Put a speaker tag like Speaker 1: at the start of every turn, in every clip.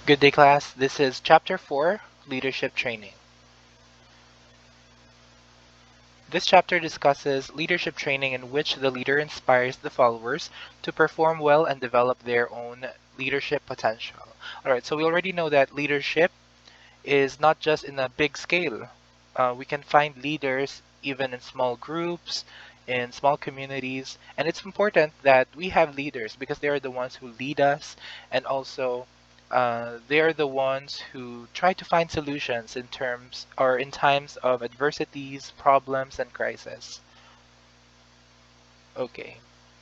Speaker 1: Good day, class. This is Chapter 4, Leadership Training. This chapter discusses leadership training in which the leader inspires the followers to perform well and develop their own leadership potential. Alright, so we already know that leadership is not just in a big scale. We can find leaders even in small groups, in small communities, and it's important that we have leaders because they are the ones who lead us, and also they are the ones who try to find solutions in terms or in times of adversities, problems, and crisis. Okay,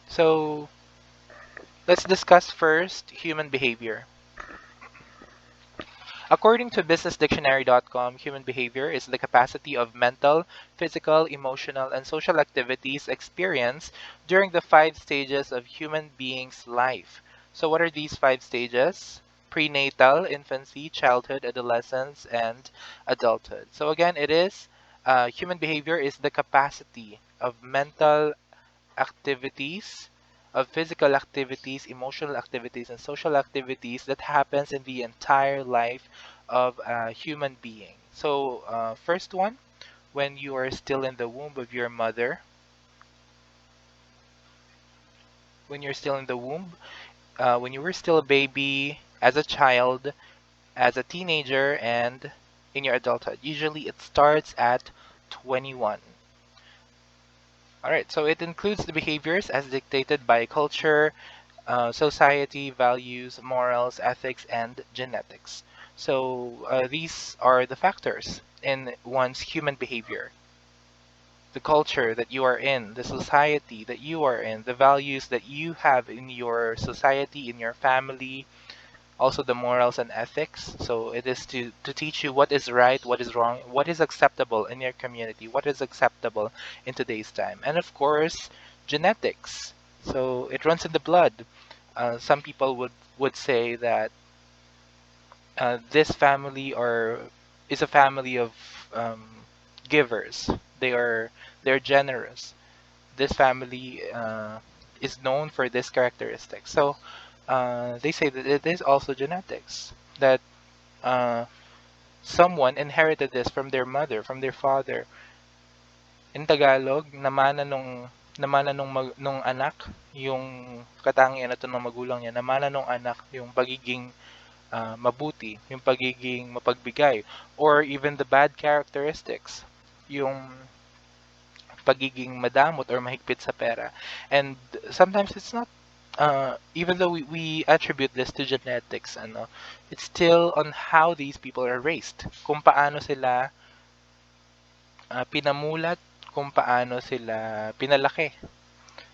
Speaker 1: so let's discuss first human behavior. According to businessdictionary.com, human behavior is the capacity of mental, physical, emotional, and social activities experienced during the five stages of human being's life. So what are these five stages? Prenatal, infancy, childhood, adolescence, and adulthood. So again, it is human behavior is the capacity of mental activities, of physical activities, emotional activities, and social activities that happens in the entire life of a human being. So, first one, when you are still in the womb of your mother, when you're still in the womb, when you were still a baby, as a child, as a teenager, and in your adulthood. Usually it starts at 21. All right, so it includes the behaviors as dictated by culture, society, values, morals, ethics, and genetics. So these are the factors in one's human behavior. The culture that you are in, the society that you are in, the values that you have in your society, in your family, also the morals and ethics. So it is to teach you what is right, what is wrong, what is acceptable in your community, what is acceptable in today's time. And of course, genetics. So it runs in the blood. Some people would say that this family or is a family of um, givers. They're generous. This family is known for this characteristic. So they say that it is also genetics that uh, someone inherited this from their mother, from their father. In Tagalog, nung anak yung katangian na to ng magulang niya, namana nung anak yung pagiging mabuti, yung pagiging mapagbigay, or even the bad characteristics, yung pagiging madamot or mahigpit sa pera. And sometimes it's not, even though we attribute this to genetics, ano, it's still on how these people are raised. Kung paano sila pinamulat, kung paano sila pinalaki.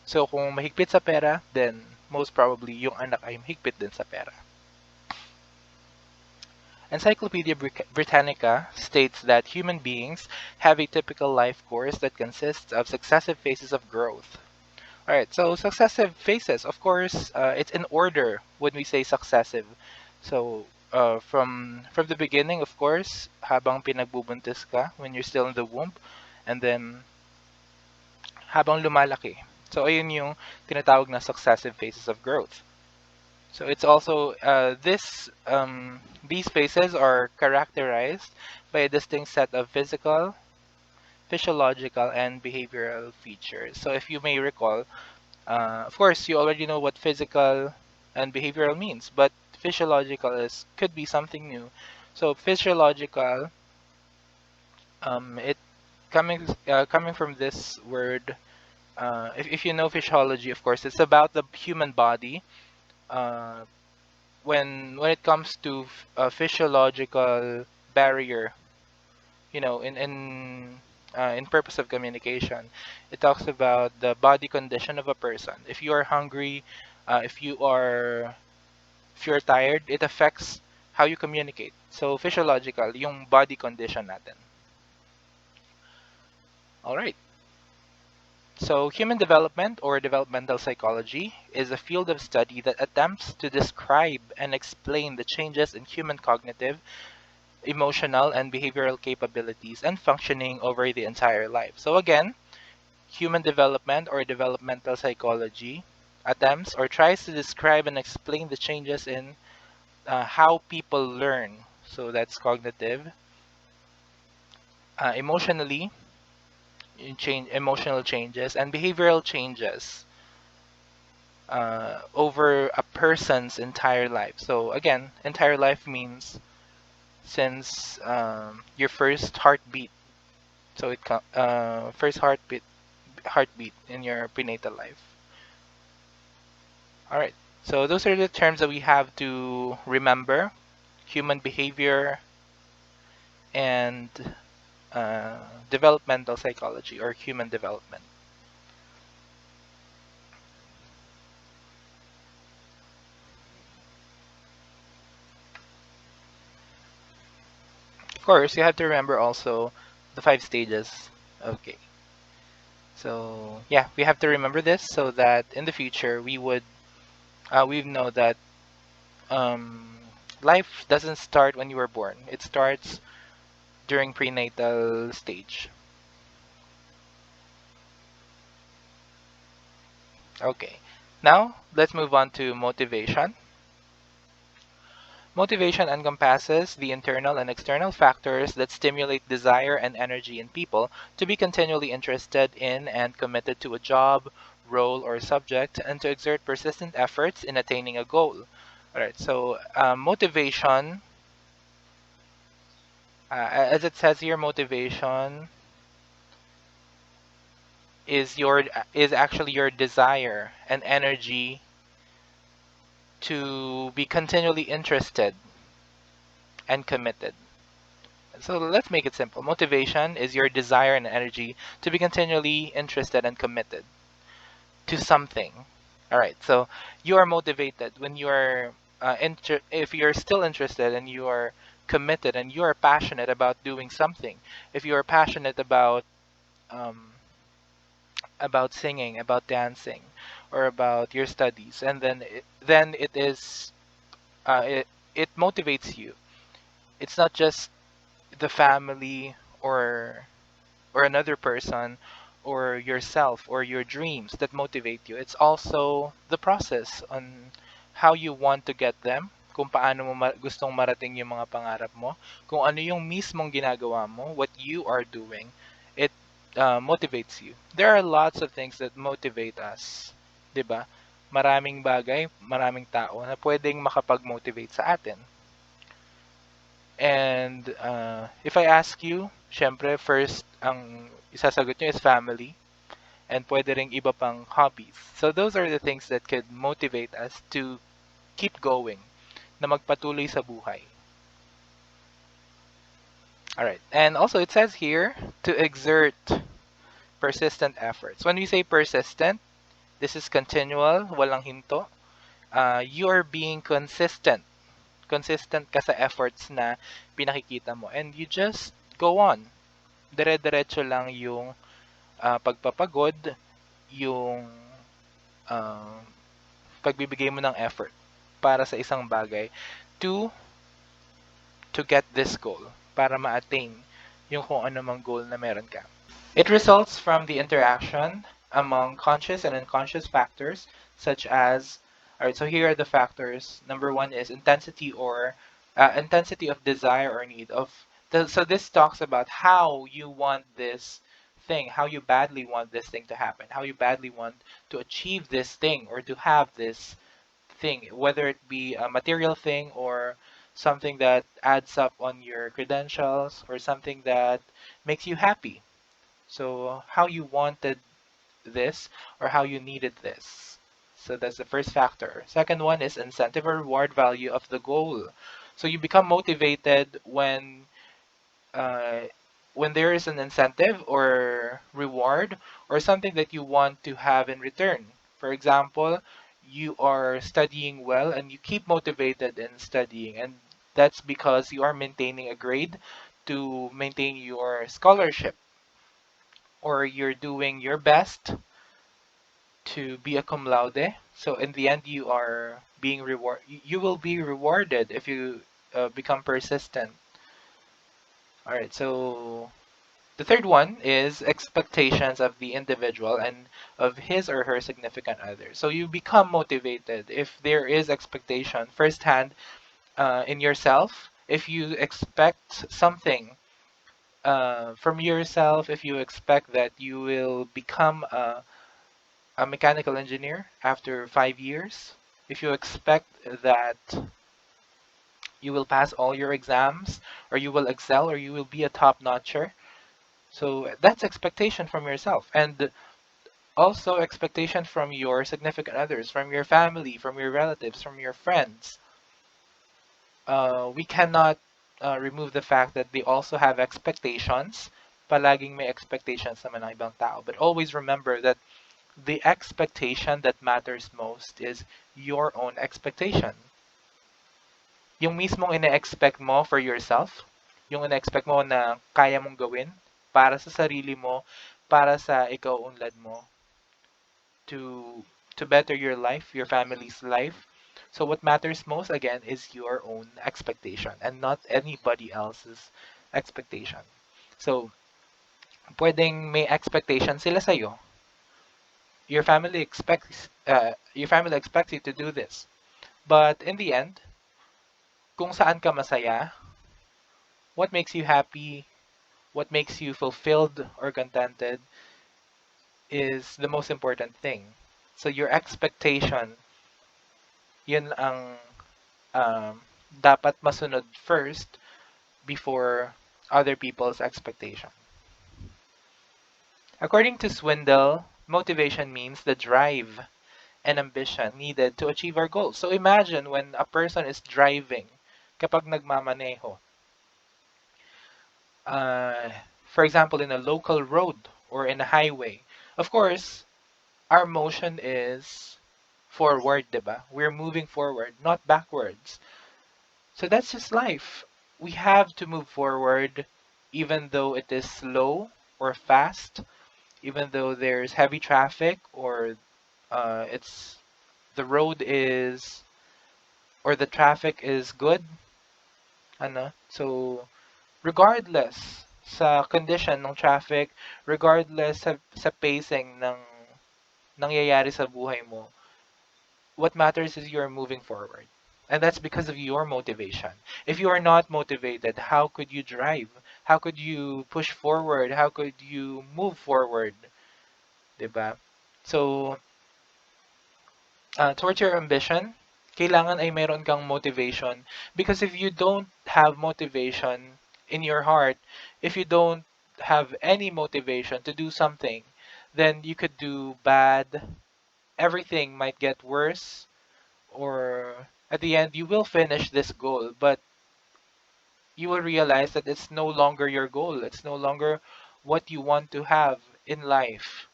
Speaker 1: So kung mahigpit sa pera, then most probably yung anak ay mahigpit din sa pera. Encyclopedia Britannica states that human beings have a typical life course that consists of successive phases of growth. All right, so successive phases, of course, it's in order when we say successive. So from the beginning, of course, habang pinagbubuntis ka, when you're still in the womb, and then habang lumalaki. So ayun yung tinatawag na successive phases of growth. So it's also these phases are characterized by a distinct set of physical, physiological, and behavioral features. So if you may recall, of course, you already know what physical and behavioral means, but physiological is could be something new. So physiological, it coming from this word. If you know physiology, of course, it's about the human body. Uh, when it comes to a physiological barrier, in purpose of communication, it talks about the body condition of a person. If you are hungry, if you're tired, it affects how you communicate. So physiological, yung body condition natin. All right. So human development or developmental psychology is a field of study that attempts to describe and explain the changes in human cognitive, emotional, and behavioral capabilities and functioning over the entire life. So again, human development or developmental psychology attempts or tries to describe and explain the changes in how people learn. So that's cognitive. Emotionally, emotional changes and behavioral changes over a person's entire life. So again, entire life means since your first heartbeat. So first heartbeat in your prenatal life. All right. So those are the terms that we have to remember: human behavior and uh, developmental psychology or human development. Of course, you have to remember also the 5 stages. Okay. So yeah, we have to remember this so that in the future we know that um, life doesn't start when you were born. It starts during prenatal stage. Okay. Now let's move on to motivation. Motivation encompasses the internal and external factors that stimulate desire and energy in people to be continually interested in and committed to a job, role, or subject, and to exert persistent efforts in attaining a goal. All right, so motivation, as it says here, motivation is actually your desire and energy to be continually interested and committed. So let's make it simple. Motivation is your desire and energy to be continually interested and committed to something. All right. So you are motivated when you are if you're still interested and you are committed and you are passionate about doing something. If you are passionate um, about singing, about dancing, or about your studies, and then it is it motivates you. It's not just the family or another person or yourself or your dreams that motivate you. It's also the process on how you want to get them, kung paano mo gustong marating yung mga pangarap mo, kung ano yung mismong ginagawa mo, what you are doing. It motivates you. There are lots of things that motivate us, 'di ba? Maraming bagay, maraming tao na pwedeng makapag-motivate sa atin. And if I ask you, syempre first ang isasagot nyo is family and pwede ring iba pang hobbies. So those are the things that could motivate us to keep going, na magpatuloy sa buhay. All right. And also it says here to exert persistent efforts. When we say persistent, this is continual, walang hinto. You are being consistent. Consistent ka sa efforts na pinakikita mo. And you just go on. Dire-diretso lang yung pagpapagod, yung uh, pagbibigay mo ng effort para sa isang bagay to get this goal, para ma-attain yung kung ano mang goal na meron ka. It results from the interaction among conscious and unconscious factors such as, all right, so here are the factors. Number one is intensity of desire or need so this talks about how you want this thing, how you badly want this thing to happen, how you badly want to achieve this thing or to have this thing, whether it be a material thing or something that adds up on your credentials or something that makes you happy. So how you wanted this or how you needed this. So that's the first factor. Second one is incentive or reward value of the goal. So you become motivated uh, when there is an incentive or reward or something that you want to have in return. For example, you are studying well and you keep motivated in studying, and that's because you are maintaining a grade to maintain your scholarship, or you're doing your best to be a cum laude. So in the end, you are being reward. You will be rewarded if you become persistent. All right. So the third one is expectations of the individual and of his or her significant other. So you become motivated if there is expectation firsthand in yourself, if you expect something from yourself, if you expect that you will become a mechanical engineer after 5 years, if you expect that you will pass all your exams, or you will excel, or you will be a top notcher, so that's expectation from yourself. And also expectation from your significant others, from your family, from your relatives, from your friends. We cannot remove the fact that they also have expectations. Palaging may expectations naman ng ibang tao. But always remember that the expectation that matters most is your own expectation. Yung mismong ine-expect mo for yourself, yung ine-expect mo na kaya mong gawin para sa sarili mo, para sa ikaw unlad mo, to better your life, your family's life. So what matters most again is your own expectation and not anybody else's expectation. So pwedeng may expectation sila sa iyo. Your family expects you to do this. But in the end, kung saan ka masaya, what makes you happy, what makes you fulfilled or contented is the most important thing. So your expectation, yun ang um, dapat masunod first before other people's expectation. According to Swindle, motivation means the drive and ambition needed to achieve our goals. So imagine when a person is driving, kapag nagmamaneho, uh, for example, in a local road or in a highway. Of course, our motion is forward, diba? We're moving forward, not backwards. So that's just life. We have to move forward even though it is slow or fast, even though there's heavy traffic or it's the road is or the traffic is good, ano? So regardless sa condition ng traffic, regardless sa pacing ng nangyayari sa buhay mo, what matters is you're moving forward. And that's because of your motivation. If you are not motivated, how could you drive? How could you push forward? How could you move forward? Diba? So, towards your ambition, kailangan ay meron kang motivation. Because if you don't have motivation in your heart, if you don't have any motivation to do something, then you could do bad. Everything might get worse, or at the end, you will finish this goal, but you will realize that it's no longer your goal. It's no longer what you want to have in life.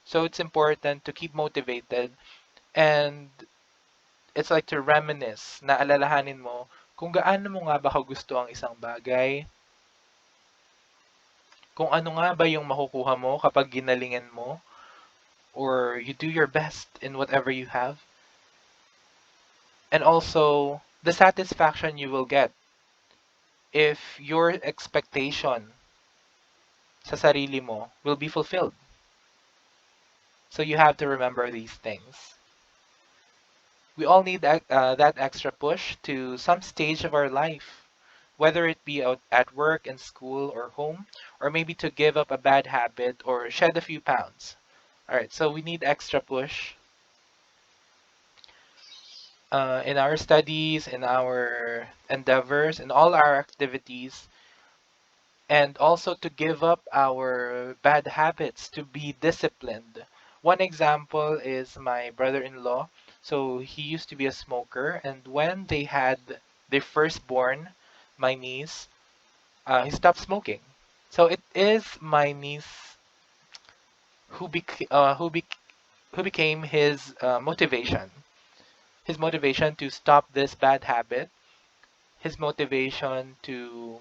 Speaker 1: So it's important to keep motivated, and it's like to reminisce, na alalahanin mo kung gaano mo nga ba kagusto ang isang bagay, kung ano nga ba yung makukuha mo kapag ginalingan mo, or you do your best in whatever you have, and also the satisfaction you will get if your expectation sa sarili mo will be fulfilled. So you have to remember these things. We all need that extra push to some stage of our life, whether it be out at work, in school, or home, or maybe to give up a bad habit or shed a few pounds. All right, so we need extra push in our studies, in our endeavors, in all our activities, and also to give up our bad habits, to be disciplined. One example is my brother-in-law. So he used to be a smoker, and when they had their firstborn, my niece, he stopped smoking. So it is my niece who who became his motivation. His motivation to stop this bad habit. His motivation to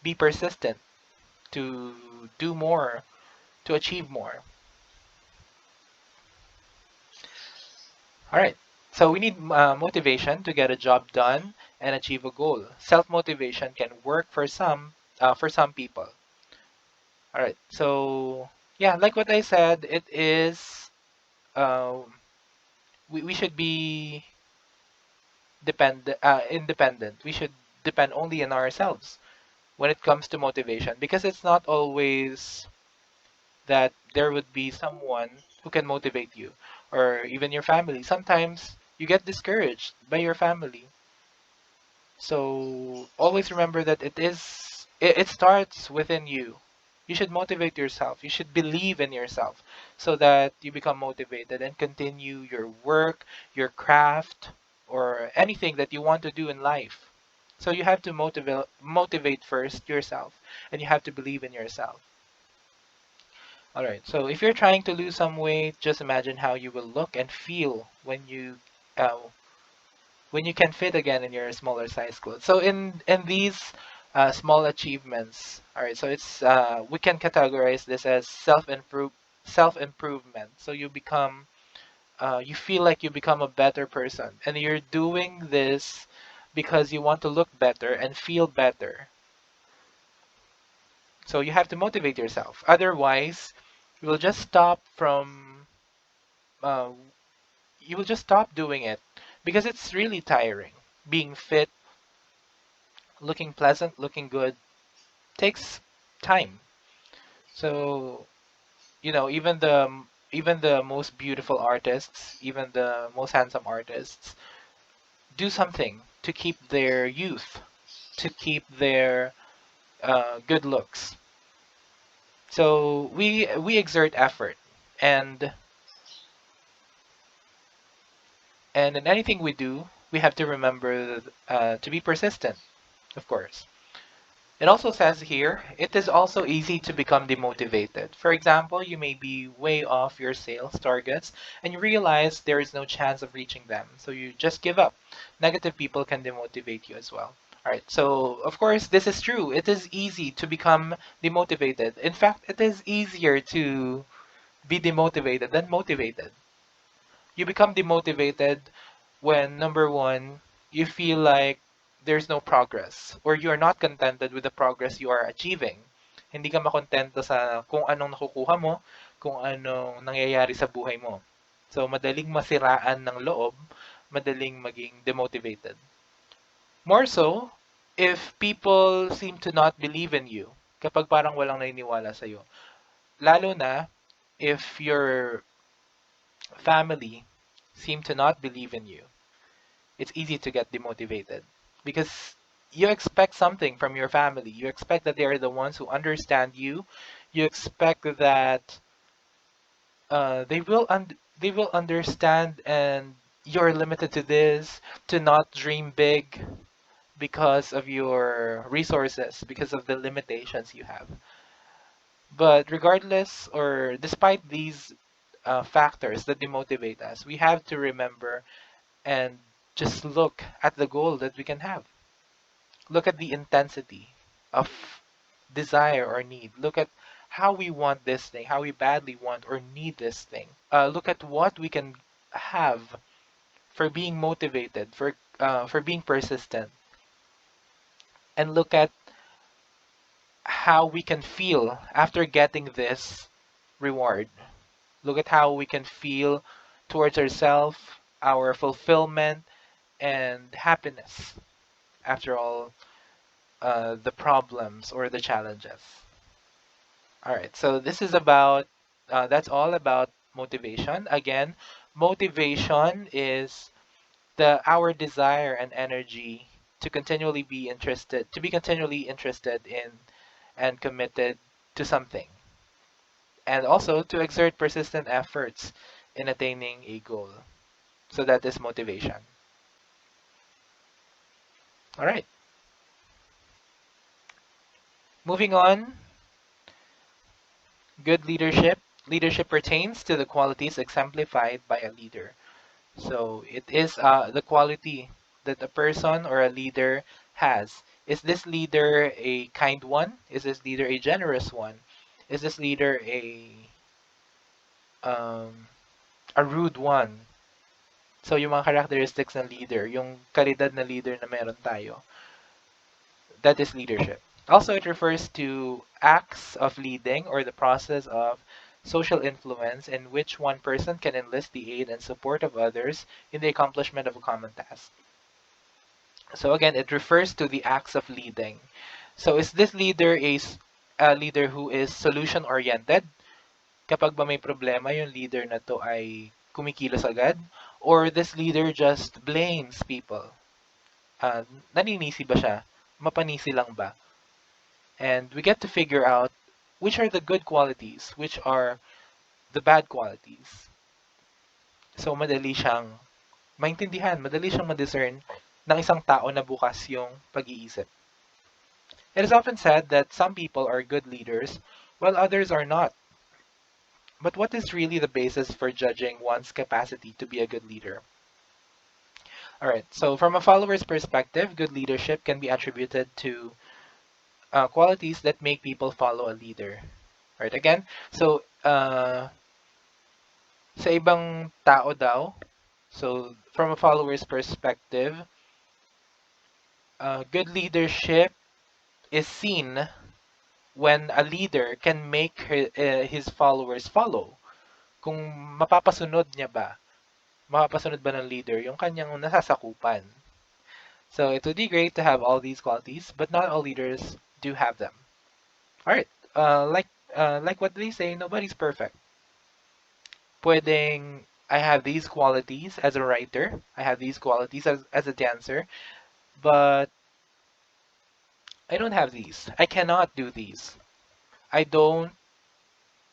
Speaker 1: be persistent, to do more, to achieve more. All right. So we need motivation to get a job done and achieve a goal. Self-motivation can work for some people. All right. So yeah, like what I said, it is um, we should be independent. We should depend only on ourselves when it comes to motivation, because it's not always that there would be someone who can motivate you, or even your family. Sometimes you get discouraged by your family. So always remember that it starts within you. You should motivate yourself. You should believe in yourself so that you become motivated and continue your work, your craft, or anything that you want to do in life. So you have to motivate first yourself, and you have to believe in yourself. All right. So if you're trying to lose some weight, just imagine how you will look and feel uh, when you can fit again in your smaller size clothes. So in these small achievements, all right. So it's we can categorize this as self improvement. So you feel like you become a better person, and you're doing this because you want to look better and feel better. So you have to motivate yourself. Otherwise, you will just stop from uh, you will just stop doing it because it's really tiring. Being fit, looking pleasant, looking good takes time. So, even the most beautiful artists, even the most handsome artists do something to keep their youth, to keep their good looks. So we exert effort, and and in anything we do, we have to remember to be persistent, of course. It also says here, it is also easy to become demotivated. For example, you may be way off your sales targets and you realize there is no chance of reaching them. So you just give up. Negative people can demotivate you as well. All right, so of course, this is true. It is easy to become demotivated. In fact, it is easier to be demotivated than motivated. You become demotivated when, number one, you feel like there's no progress or you're not contented with the progress you are achieving. Hindi ka makontento sa kung anong nakukuha mo, kung anong nangyayari sa buhay mo. So, madaling masiraan ng loob, madaling maging demotivated. More so, if people seem to not believe in you, kapag parang walang naniniwala sa'yo. Lalo na if your family seem to not believe in you, it's easy to get demotivated because you expect something from your family. You expect that they are the ones who understand you. You expect that they will understand, and you're limited to this, to not dream big because of your resources, because of the limitations you have. But regardless or despite these factors that demotivate us, we have to remember and just look at the goal that we can have. Look at the intensity of desire or need. Look at how we want this thing, how we badly want or need this thing. Look at what we can have for being motivated, for being persistent, and look at how we can feel after getting this reward. Look at how we can feel towards ourselves, our fulfillment, and happiness after all the problems or the challenges. All right, so that's all about motivation. Again, motivation is our desire and energy to be continually interested in and committed to something, and also to exert persistent efforts in attaining a goal. So that is motivation. All right, moving on. Good leadership. Leadership pertains to the qualities exemplified by a leader. So it is the quality that a person or a leader has. Is this leader a kind one? Is this leader a generous one? Is this leader um, a rude one? So yung mga characteristics ng leader, yung kalidad na leader na meron tayo, that is leadership. Also, it refers to acts of leading or the process of social influence in which one person can enlist the aid and support of others in the accomplishment of a common task. So again, it refers to the acts of leading. So is this leader a leader who is solution oriented? Kapag ba may problema, yung leader na to ay kumikilos agad? Or this leader just blames people? Uh, Naninisi ba siya? Mapanisi lang ba? And we get to figure out which are the good qualities, which are the bad qualities. So madali siyang maintindihan, madali siyang ma-discern ng isang tao na bukas yung pag-iisip. It is often said that some people are good leaders while others are not. But what is really the basis for judging one's capacity to be a good leader? All right, so from a follower's perspective, good leadership can be attributed to qualities that make people follow a leader. Right, again, so sa ibang tao daw, so from a follower's perspective, good leadership is seen when a leader can make his followers follow. Kung mapapasunod niya ba, mapapasunod ba ng leader yung kanyang nasasakupan. So it would be great to have all these qualities, but not all leaders do have them. All right, like what they say, nobody's perfect. Pwedeng I have these qualities as a writer, I have these qualities as a dancer, but I don't have these. I cannot do these. I don't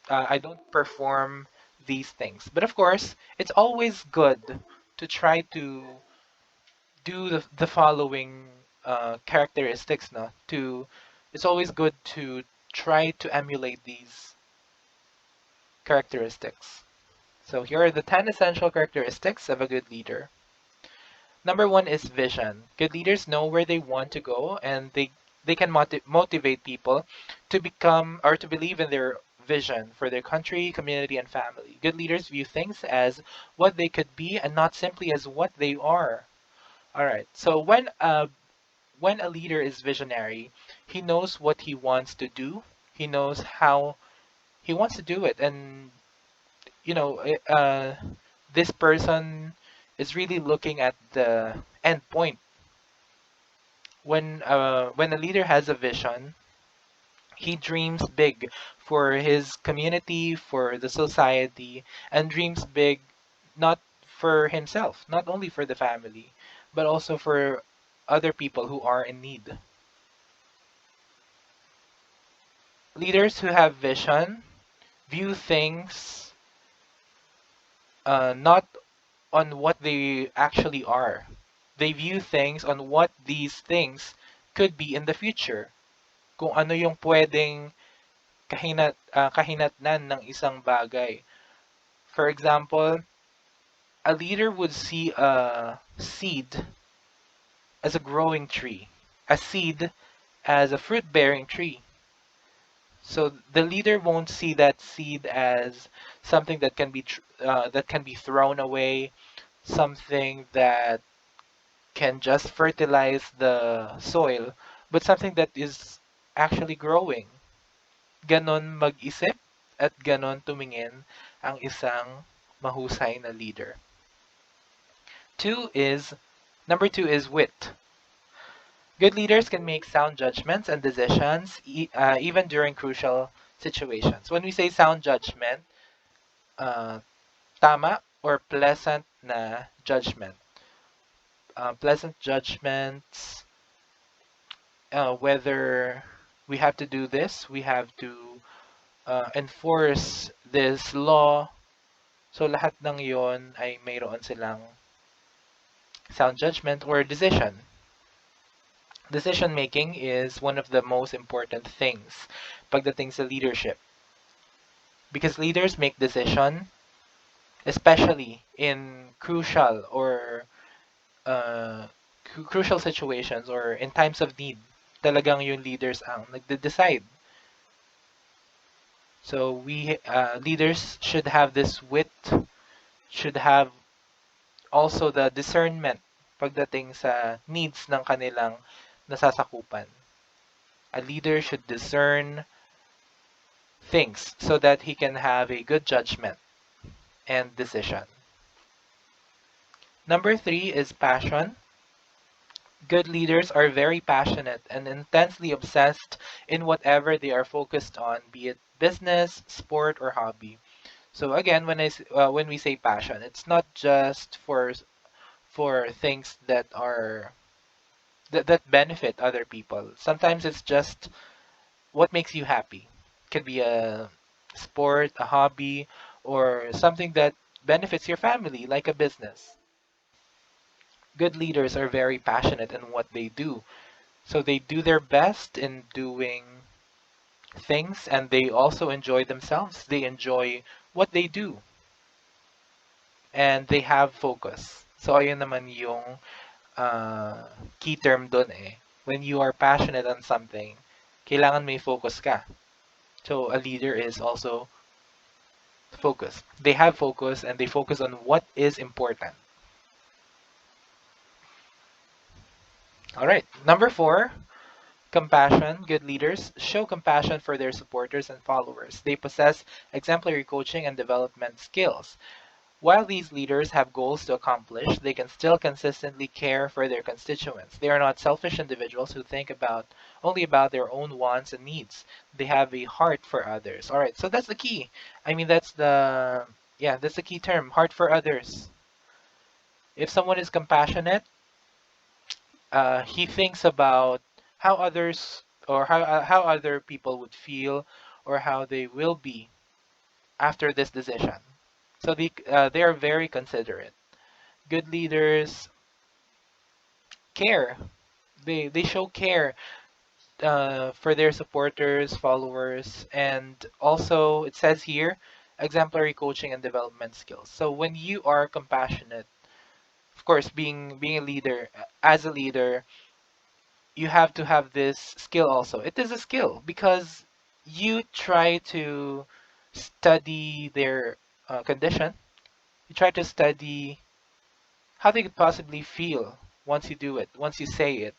Speaker 1: I don't perform these things. But of course, it's always good to try to do the following characteristics. No, to it's always good to try to emulate these characteristics. So here are the 10 essential characteristics of a good leader. Number one is vision. Good leaders know where they want to go, and they can motivate people to become or to believe in their vision for their country, community, and family. Good leaders view things as what they could be and not simply as what they are. All right. So when a leader is visionary, he knows what he wants to do. He knows how he wants to do it, and you know, this person is really looking at the end point. When a leader has a vision, he dreams big for his community, for the society, and dreams big not for himself, not only for the family, but also for other people who are in need. Leaders who have vision view things not on what they actually are. They view things on what these things could be in the future. Kung ano yung pwedeng kahinatnan ng isang bagay. For example, a leader would see a seed as a growing tree, a seed as a fruit-bearing tree. So the leader won't see that seed as something that can be thrown away, something that can just fertilize the soil, but something that is actually growing. Ganon mag-isip at ganon tumingin ang isang mahusay na leader. Number two is wit. Good leaders can make sound judgments and decisions even during crucial situations. When we say sound judgment, uh, tama or pleasant na judgment. Pleasant judgments, whether we have to do this, we have to enforce this law. So lahat ng yon ay mayroon silang sound judgment or decision. Decision making is one of the most important things pagdating sa leadership. Because leaders make decision, especially in uh, crucial situations or in times of need. Talagang yung leaders ang nagde-decide. So leaders should have this wit, should have also the discernment pagdating sa needs ng kanilang nasasakupan. A leader should discern things so that he can have a good judgment and decision. Number three is passion. Good leaders are very passionate and intensely obsessed in whatever they are focused on, be it business, sport, or hobby. So again, when we say passion, it's not just for things that benefit other people. Sometimes it's just what makes you happy. Could be a sport, a hobby, or something that benefits your family, like a business. Good leaders are very passionate in what they do. So they do their best in doing things and they also enjoy themselves. They enjoy what they do and they have focus. So ayun naman yung key term dun eh. When you are passionate on something, kailangan may focus ka. So a leader is also focused. They have focus and they focus on what is important. All right. Number 4, compassion. Good leaders show compassion for their supporters and followers. They possess exemplary coaching and development skills. While these leaders have goals to accomplish, they can still consistently care for their constituents. They are not selfish individuals who think about only about their own wants and needs. They have a heart for others. All right, so that's the key. I mean, that's the key term, heart for others. If someone is compassionate, he thinks about how others or how other people would feel or how they will be after this decision. So they are very considerate. Good leaders care. They show care for their supporters, followers, and also it says here exemplary coaching and development skills. So when you are compassionate, of course, being a leader, as a leader, you have to have this skill also. It is a skill because you try to study their condition. You try to study how they could possibly feel once you do it, once you say it,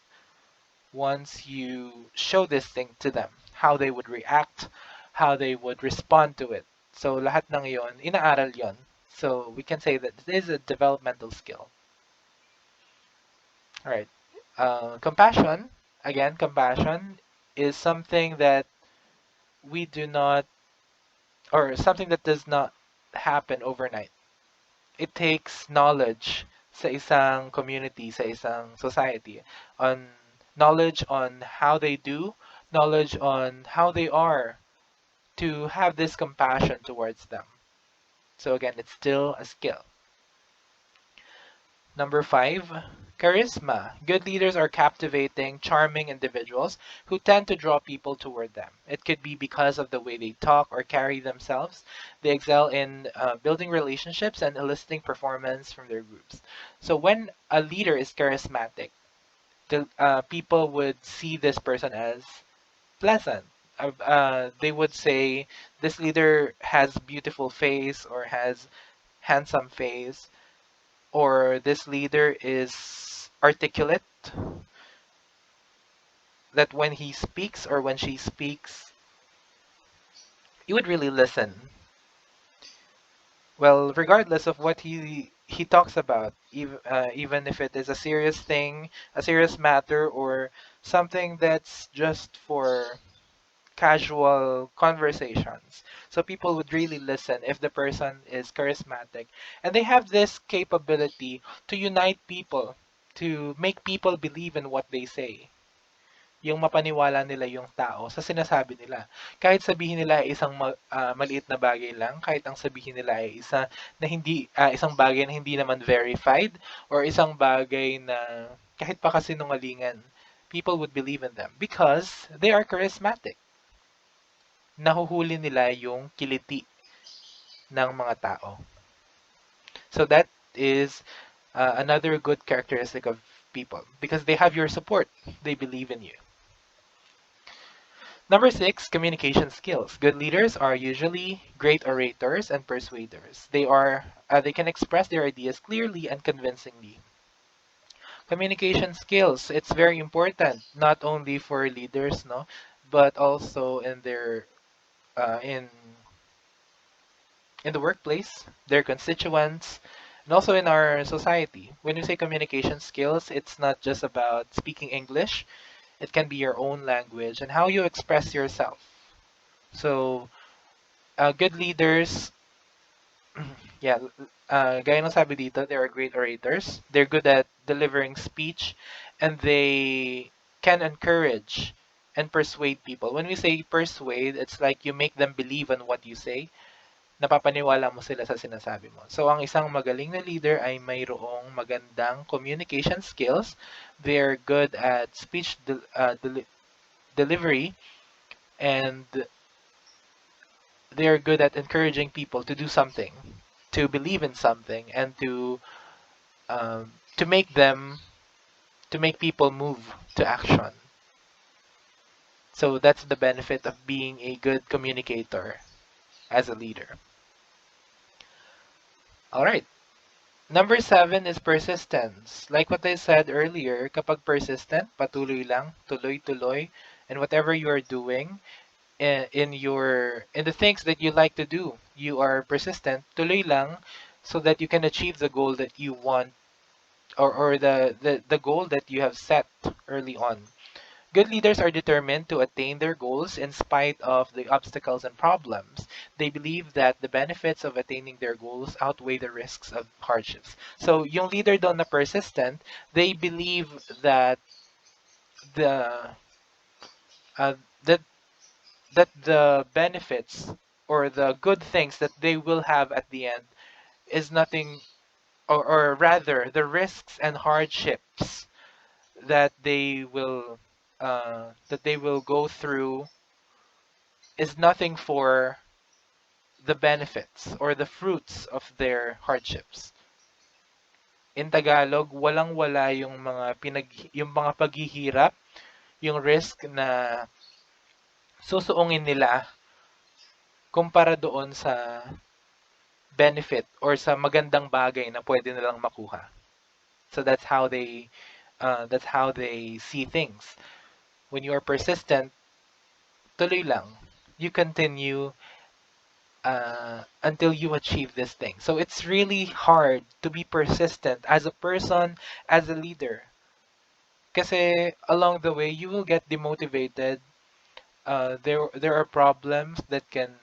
Speaker 1: once you show this thing to them, how they would react, how they would respond to it. So lahat ng yon, inaaral yon. So we can say that it is a developmental skill. All right. Compassion, again, compassion is something that we do not, or something that does not happen overnight. It takes knowledge sa isang community, sa isang society, on knowledge on how they do, knowledge on how they are to have this compassion towards them. So again, it's still a skill. Number 5, charisma. Good leaders are captivating, charming individuals who tend to draw people toward them. It could be because of the way they talk or carry themselves. They excel in building relationships and eliciting performance from their groups. So when a leader is charismatic, people would see this person as pleasant. They would say this leader has beautiful face or has handsome face or this leader is articulate, that when he speaks or when she speaks, you would really listen. Well, regardless of what he talks about, even if it is a serious thing, a serious matter, or something that's just for casual conversations. So people would really listen if the person is charismatic. And they have this capability to unite people, to make people believe in what they say. Yung mapaniwala nila yung tao sa sinasabi nila. Kahit sabihin nila ay isang maliit na bagay lang, kahit ang sabihin nila ay isang bagay na hindi naman verified or isang bagay na kahit pa kasinungalingan, people would believe in them because they are charismatic. Nahuhuli nila yung kiliti ng mga tao. So that is another good characteristic of people because they have your support. They believe in you. Number 6, communication skills. Good leaders are usually great orators and persuaders. They can express their ideas clearly and convincingly. Communication skills, it's very important not only for leaders, no, but also uh, in in the workplace, their constituents, And also in our society, when you say communication skills, it's not just about speaking English. It can be your own language and how you express yourself. So, good leaders, yeah, gaya ng sabi dito, they are great orators. They're good at delivering speech, and they can encourage and persuade people. When we say persuade, it's like you make them believe in what you say. Napapaniwala mo sila sa sinasabi mo. So, ang isang magaling na leader ay mayroong magandang communication skills. They're good at speech delivery, and they're good at encouraging people to do something, to believe in something, and to make them to make people move to action. So that's the benefit of being a good communicator as a leader. All right. Number 7 is persistence. Like what I said earlier, kapag persistent, patuloy lang, tuloy-tuloy, and whatever you are doing in the things that you like to do, you are persistent, tuloy lang, so that you can achieve the goal that you want, or the goal that you have set early on. Good leaders are determined to attain their goals in spite of the obstacles and problems. They believe that the benefits of attaining their goals outweigh the risks of hardships. So, yung leader doon na persistent, they believe that the uh, that that the benefits or the good things that they will have at the end is nothing, or rather, the risks and hardships that they will go through is nothing for the benefits or the fruits of their hardships. In Tagalog, walang-wala yung mga paghihirap, yung risk na susuungin nila kumpara doon sa benefit or sa magandang bagay na pwede nilang makuha. So that's how they see things. When you are persistent, tuloy lang. You continue until you achieve this thing. So it's really hard to be persistent as a person, as a leader. Kasi along the way, you will get demotivated. There are problems that can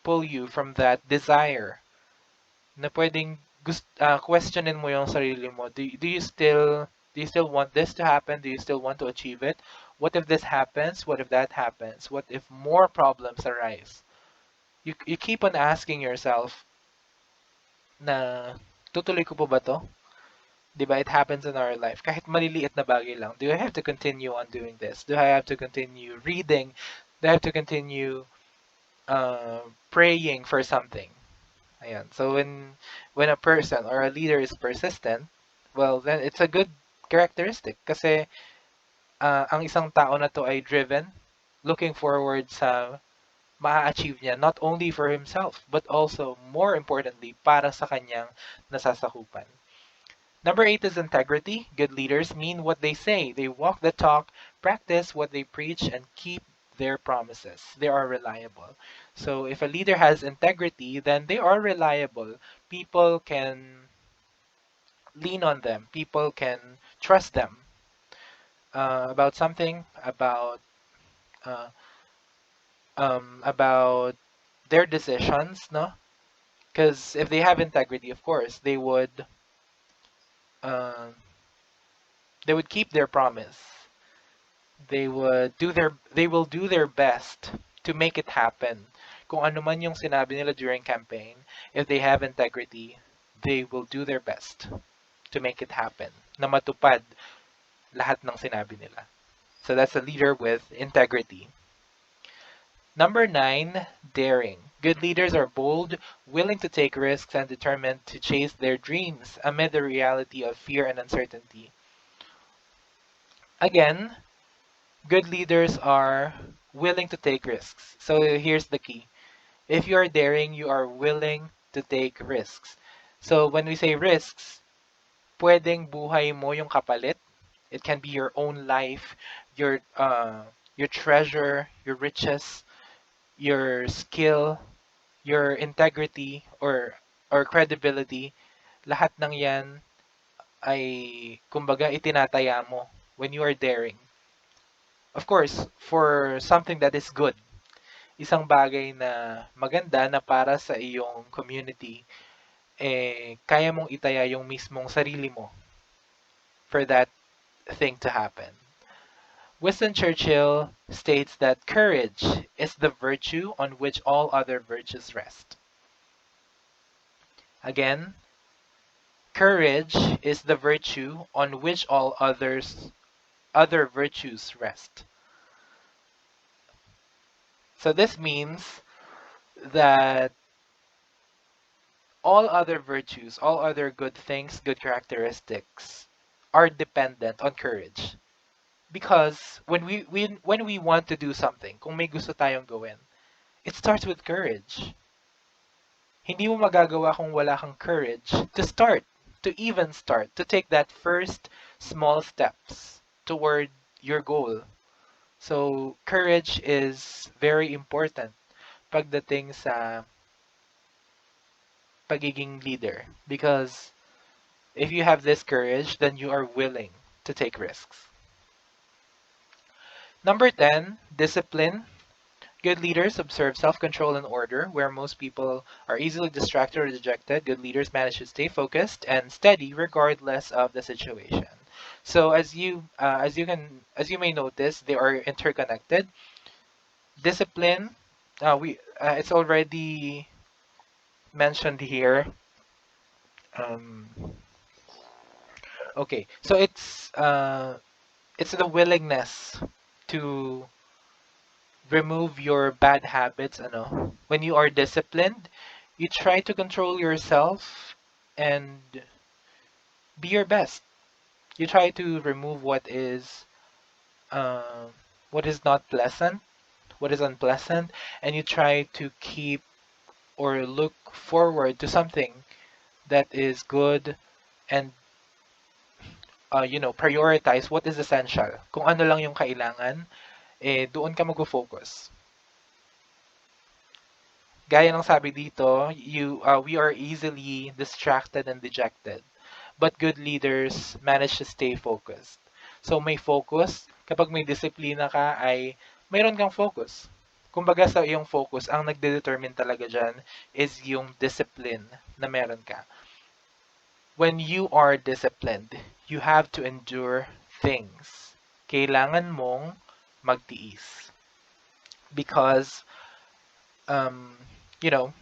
Speaker 1: pull you from that desire na pwedeng questionin mo yung sarili mo. Do you still want this to happen? Do you still want to achieve it? What if this happens? What if that happens? What if more problems arise? You keep on asking yourself na tutuloy ko po ba to? 'Di ba? It happens in our life. Kahit maliliit na bagay lang. Do I have to continue on doing this? Do I have to continue reading? Do I have to continue praying for something? Ayan. So when a person or a leader is persistent, well, then it's a good characteristic kasi ang isang tao na to ay driven, looking forward sa maa-achieve niya, not only for himself, but also, more importantly, para sa kanyang nasasakupan. Number 8 is integrity. Good leaders mean what they say. They walk the talk, practice what they preach, and keep their promises. They are reliable. So if a leader has integrity, then they are reliable. People can lean on them. People can trust them about something, uh, about their decisions, no? Because if they have integrity, of course, uh, they would keep their promise. They will do their best to make it happen. Kung ano man yung sinabi nila during campaign, if they have integrity, they will do their best to make it happen. Na matupad lahat ng sinabi nila. So that's a leader with integrity. Number 9, daring. Good leaders are bold, willing to take risks, and determined to chase their dreams amid the reality of fear and uncertainty. Again, good leaders are willing to take risks. So here's the key. If you are daring, you are willing to take risks. So when we say risks, pwedeng buhay mo yung kapalit. It can be your own life, your treasure, your riches, your skill, your integrity or credibility. lahat ng yan ay, kumbaga, itinataya mo when you are daring. Of course, for something that is good, isang bagay na maganda na para sa iyong community, kaya mong itaya yung mismong sarili mo for that thing to happen. Winston Churchill states that courage is the virtue on which all other virtues rest. Again, courage is the virtue on which all other virtues rest. So this means that all other virtues, all other good things, good characteristics are dependent on courage. Because when we want to do something, kung may gusto tayong gawin, it starts with courage. Hindi mo magagawa kung wala kang courage to start, to even start, to take that first small steps toward your goal. So, courage is very important pagdating sa pagiging leader. Because if you have this courage, then you are willing to take risks. Number 10, discipline. Good leaders observe self-control and order. Where most people are easily distracted or dejected, good leaders manage to stay focused and steady regardless of the situation. So as you may notice, they are interconnected. Discipline, we it's already mentioned here. Um, okay, so it's the willingness to remove your bad habits. Ano, when you are disciplined, you try to control yourself and be your best. You try to remove uh, what is not pleasant, what is unpleasant, and you try to keep or look forward to something that is good and prioritize what is essential. Kung ano lang yung kailangan, doon ka mag-focus. Gaya ng sabi dito, we are easily distracted and dejected. But good leaders manage to stay focused. So may focus, kapag may disiplina ka ay mayroon kang focus. Kumbaga sa iyong focus, ang nagde-determine talaga dyan is yung discipline na meron ka. When you are disciplined, you have to endure things. Kailangan mong magtiis. Because, um, you know,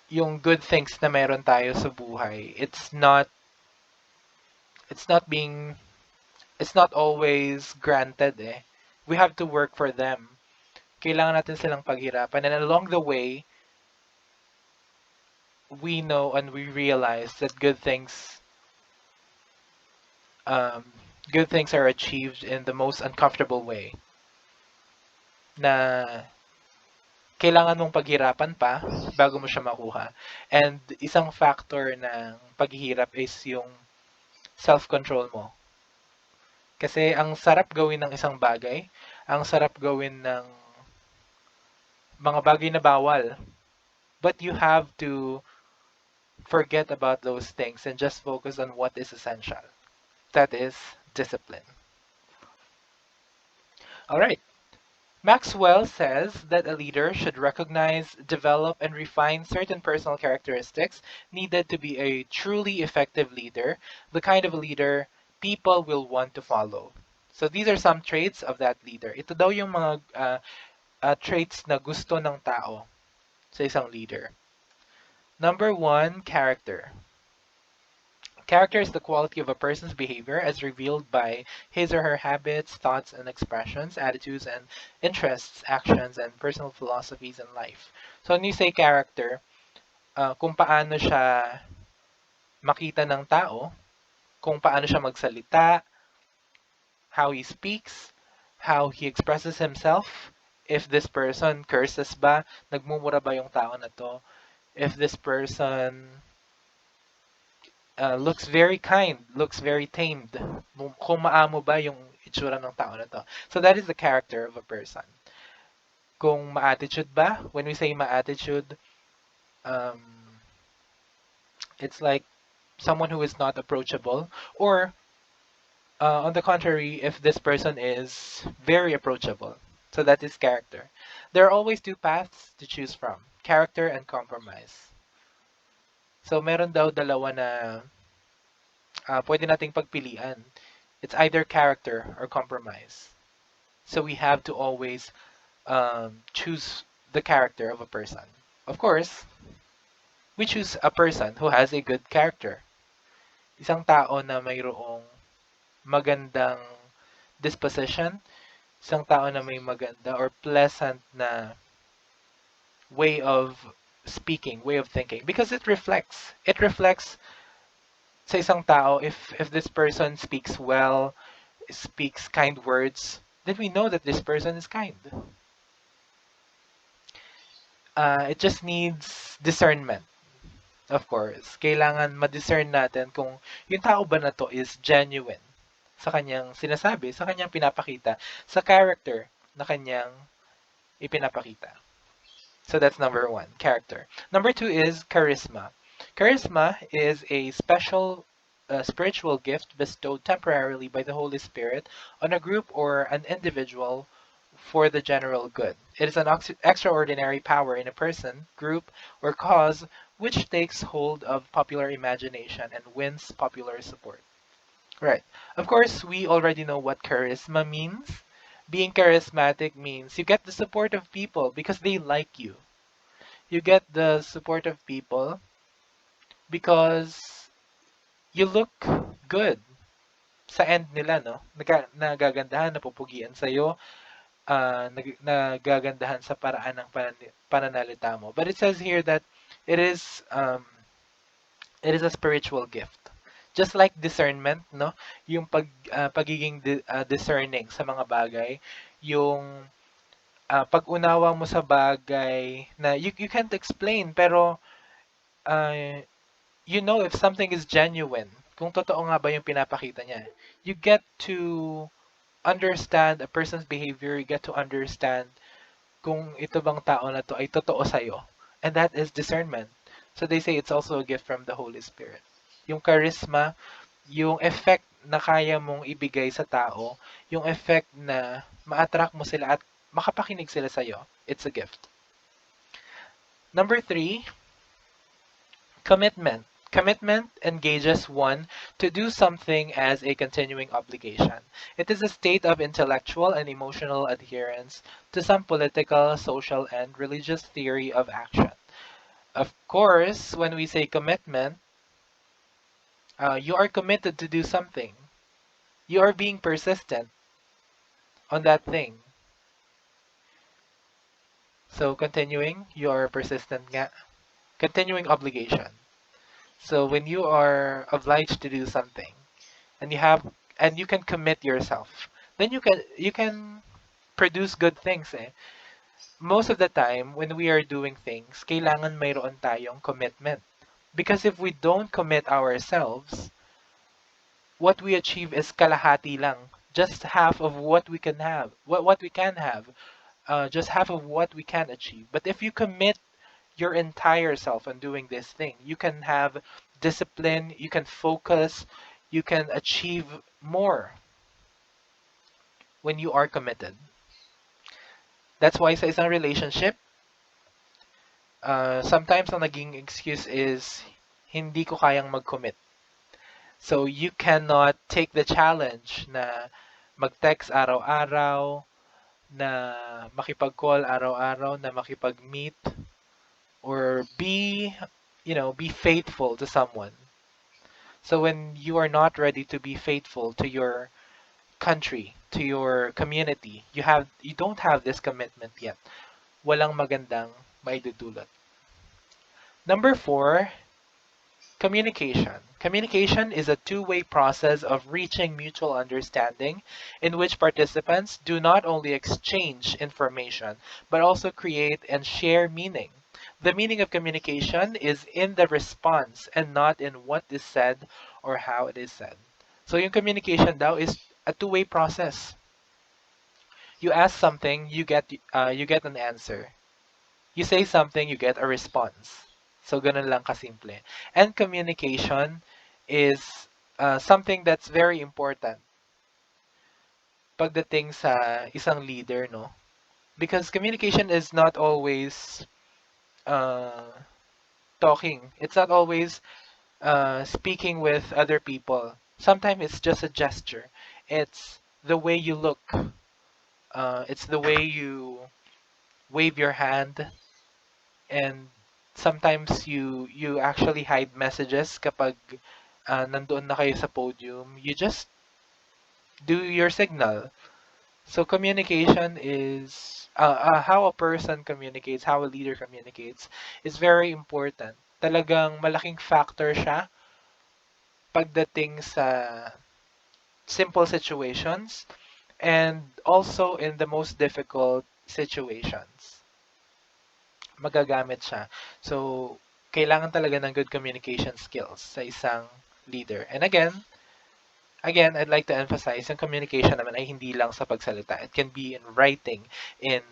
Speaker 1: yung good things na meron tayo sa buhay, it's not being, it's not always granted eh. We have to work for them. Kailangan natin silang paghirapan. And along the way, we know and we realize that um, good things are achieved in the most uncomfortable way. Na kailangan mong paghirapan pa bago mo siya makuha. And isang factor ng paghihirap is yung self-control mo. Kasi ang sarap gawin ng isang bagay, ang sarap gawin ng mga bagay na bawal. But you have to forget about those things and just focus on what is essential. That is discipline. All right. Maxwell says that a leader should recognize, develop, and refine certain personal characteristics needed to be a truly effective leader, the kind of leader people will want to follow. So these are some traits of that leader. Ito daw yung mga traits na gusto ng tao sa isang leader. Number 1, character. Character is the quality of a person's behavior as revealed by his or her habits, thoughts and expressions, attitudes and interests, actions, and personal philosophies in life. So when you say character, kung paano siya makita ng tao, kung paano siya magsalita, how he speaks, how he expresses himself, if this person curses ba, nagmumura ba yung tao na to, if this person looks very kind, looks very tamed. Kung maamo ba yung itsura ng tao na to. So that is the character of a person. Kung ma-attitude ba, when we say ma-attitude, um, It's like someone who is not approachable, or on the contrary, if this person is very approachable. So that is character. There are always two paths to choose from, character and compromise. So meron daw dalawa na pwede nating pagpilian. It's either character or compromise. So we have to always choose the character of a person. Of course, we choose a person who has a good character. Isang tao na mayroong magandang disposition, isang tao na may maganda or pleasant na way of speaking, way of thinking. Because it reflects. It reflects sa isang tao if this person speaks well, speaks kind words, then we know that this person is kind. It just needs discernment, of course. Kailangan ma-discern natin kung yung tao ba na to is genuine sa kanyang sinasabi, sa kanyang pinapakita, sa character na kanyang ipinapakita. So that's number one, character. Number two is charisma. Charisma is a special spiritual gift bestowed temporarily by the Holy Spirit on a group or an individual for the general good. It is an extraordinary power in a person, group, or cause which takes hold of popular imagination and wins popular support. Right. Of course, we already know what charisma means. Being charismatic means you get the support of people because they like you. You get the support of people because you look good sa end nila, no? Nagagandahan, napupugian sa'yo, nagagandahan sa paraan ng pananalita mo. But it says here that it is it is a spiritual gift. Just like discernment, no? Yung pagiging discerning sa mga bagay, yung pag-unawa mo sa bagay na you can't explain pero uh, you know if something is genuine, kung totoo nga ba yung pinapakita niya. You get to understand a person's behavior, you get to understand kung ito bang tao na to ay totoo sa'yo. And that is discernment. So they say it's also a gift from the Holy Spirit. Yung charisma, yung effect na kaya mong ibigay sa tao, yung effect na ma-attract mo sila at makapakinig sila sa'yo, it's a gift. Number three, commitment. Commitment engages one to do something as a continuing obligation. It is a state of intellectual and emotional adherence to some political, social, and religious theory of action. Of course, when we say commitment, you are committed to do something. You are being persistent on that thing. So continuing, you are persistent nga. Continuing obligation. So when you are obliged to do something and you can commit yourself, then you can produce good things eh. Most of the time when we are doing things, kailangan mayroon tayong commitment. Because if we don't commit ourselves, what we achieve is kalahati lang. Just half of what we can have. What we can have. Just half of what we can achieve. But if you commit your entire self on doing this thing, you can have discipline, you can focus, you can achieve more when you are committed. That's why sa isang relationship, sometimes ang naging excuse is hindi ko kayang mag-commit. So you cannot take the challenge na mag-text araw-araw, na makipag-call araw-araw, na makipag-meet, or be faithful to someone. So when you are not ready to be faithful to your country, to your community, you don't have this commitment yet. Walang magandang maidudulot. Number 4, communication. Communication is a two-way process of reaching mutual understanding in which participants do not only exchange information but also create and share meaning. The meaning of communication is in the response and not in what is said or how it is said. So yung communication daw is a two-way process. You ask something, you get an answer. You say something, you get a response. So, ganun lang kasimple. And communication is something that's very important pagdating sa isang leader, no? Because communication is not always uh, talking. It's not always speaking with other people. Sometimes it's just a gesture. It's the way you look. It's the way you wave your hand, and sometimes you actually hide messages kapag nandoon na kayo sa podium. You just do your signal. So communication is how a person communicates, how a leader communicates is very important. Talagang malaking factor siya pagdating sa simple situations and also in the most difficult situations. Magagamit siya. So, kailangan talaga ng good communication skills sa isang leader. And again, I'd like to emphasize, yung communication naman ay hindi lang sa pagsalita. It can be in writing, in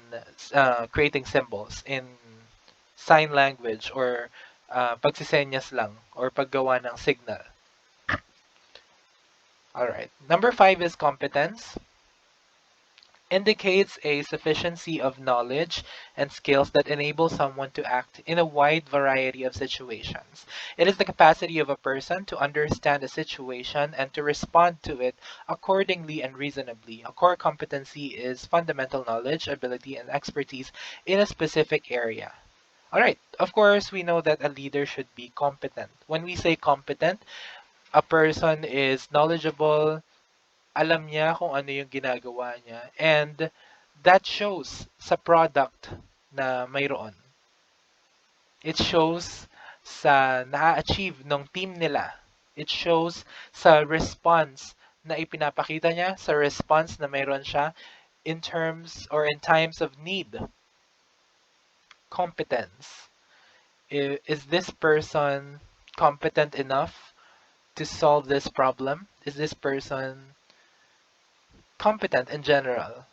Speaker 1: creating symbols, in sign language, or pagsisenyas lang, or paggawa ng signal. All right. Number 5 is competence. Indicates a sufficiency of knowledge and skills that enable someone to act in a wide variety of situations. It is the capacity of a person to understand a situation and to respond to it accordingly and reasonably. A core competency is fundamental knowledge, ability, and expertise in a specific area. All right, of course, we know that a leader should be competent. When we say competent, a person is knowledgeable, alam niya kung ano yung ginagawa niya, and that shows sa product na mayroon. It shows sa na-achieve ng team nila. It shows sa response na ipinapakita niya, sa response na mayroon siya in terms or in times of need. Competence. Is this person competent enough to solve this problem? Is this person competent in general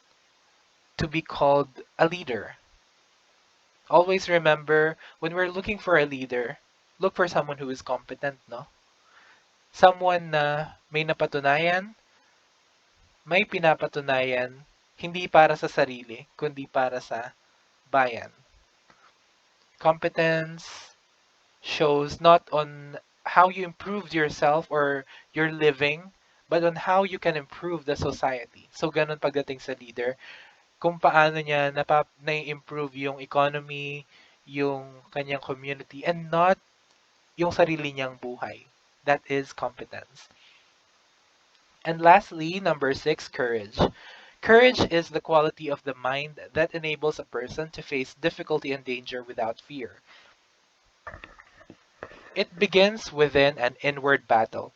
Speaker 1: to be called a leader? Always remember, when we're looking for a leader, look for someone who is competent, no? Someone na may pinapatunayan, hindi para sa sarili, kundi para sa bayan. Competence shows not on how you improved yourself or your living, but on how you can improve the society. So, ganun pagdating sa leader, kung paano niya na-improve yung economy, yung kanyang community, and not yung sarili niyang buhay. That is competence. And lastly, number 6, courage. Courage is the quality of the mind that enables a person to face difficulty and danger without fear. It begins within an inward battle.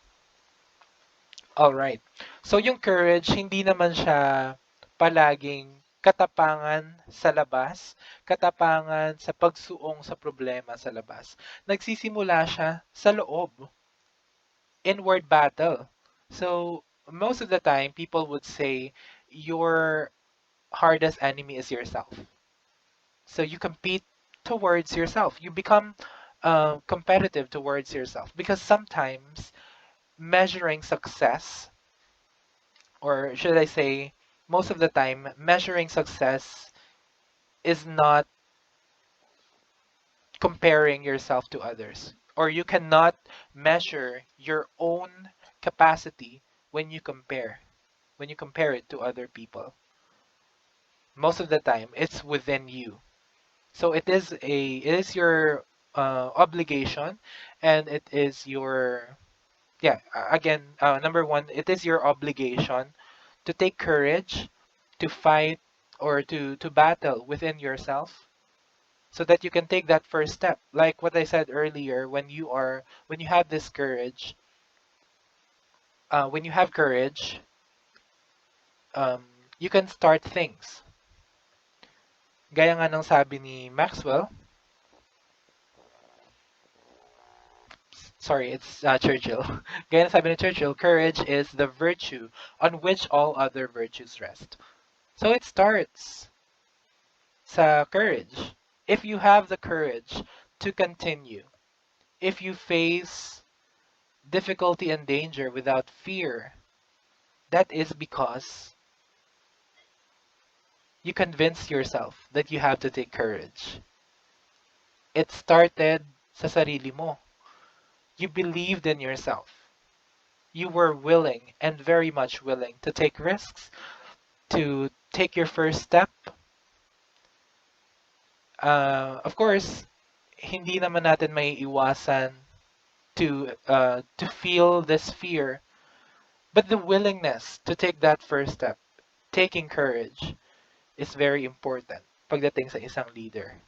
Speaker 1: All right. So yung courage, hindi naman siya palaging katapangan sa labas, katapangan sa pagsuong sa problema sa labas. Nagsisimula siya sa loob, inward battle. So most of the time, people would say your hardest enemy is yourself. So you compete towards yourself. You become competitive towards yourself because sometimes measuring success, or should I say, most of the time, measuring success is not comparing yourself to others. Or you cannot measure your own capacity when you compare it to other people. Most of the time, it's within you. So it is your obligation, and it is your yeah again number one, it is your obligation to take courage, to fight, or to battle within yourself so that you can take that first step. Like what I said earlier, when you have this courage, when you have courage, um, you can start things. Gaya nga ng sabi ni Maxwell, sorry, it's Churchill. Gaya ng sabi ni Churchill, courage is the virtue on which all other virtues rest. So it starts sa courage. If you have the courage to continue, If you face difficulty and danger without fear, that is because you convince yourself that you have to take courage. It started sa sarili mo. You believed in yourself. You were willing and very much willing to take risks, to take your first step. Of course, hindi naman natin may iwasan to feel this fear, but the willingness to take that first step, taking courage, is very important pagdating sa isang leader.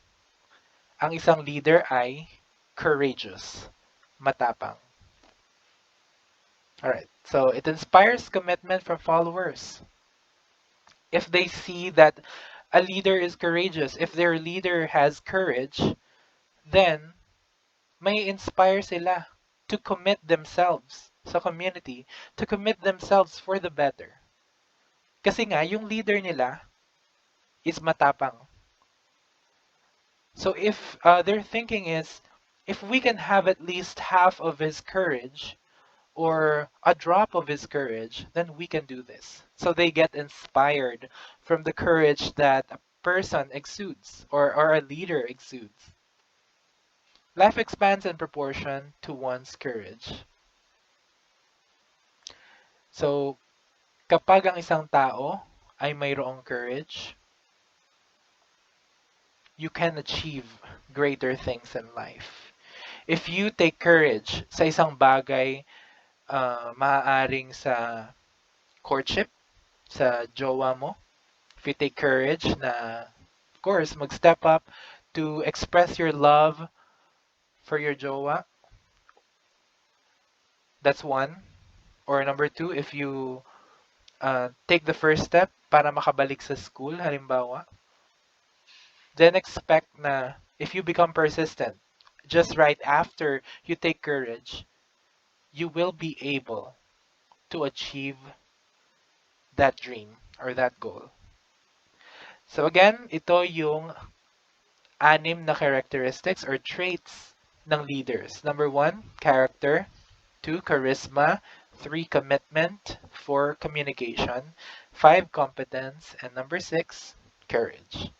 Speaker 1: Ang isang leader ay courageous, matapang. Alright, so it inspires commitment from followers. If they see that a leader is courageous, if their leader has courage, then may inspire sila to commit themselves sa community, to commit themselves for the better. Kasi nga, yung leader nila is matapang. So if their thinking is, if we can have at least half of his courage or a drop of his courage, then we can do this. So they get inspired from the courage that a person exudes or a leader exudes. Life expands in proportion to one's courage. So kapag ang isang tao ay mayroong courage, you can achieve greater things in life. If you take courage sa isang bagay, maaaring sa courtship, sa jowa mo, if you take courage na, of course, mag-step up to express your love for your jowa, that's one. Or number two, if you take the first step para makabalik sa school, halimbawa, then expect na if you become persistent, just right after you take courage, you will be able to achieve that dream or that goal. So again, ito yung 6 na characteristics or traits ng leaders. Number 1, character. 2, charisma. 3, commitment. 4, communication. 5, competence. And number 6, courage.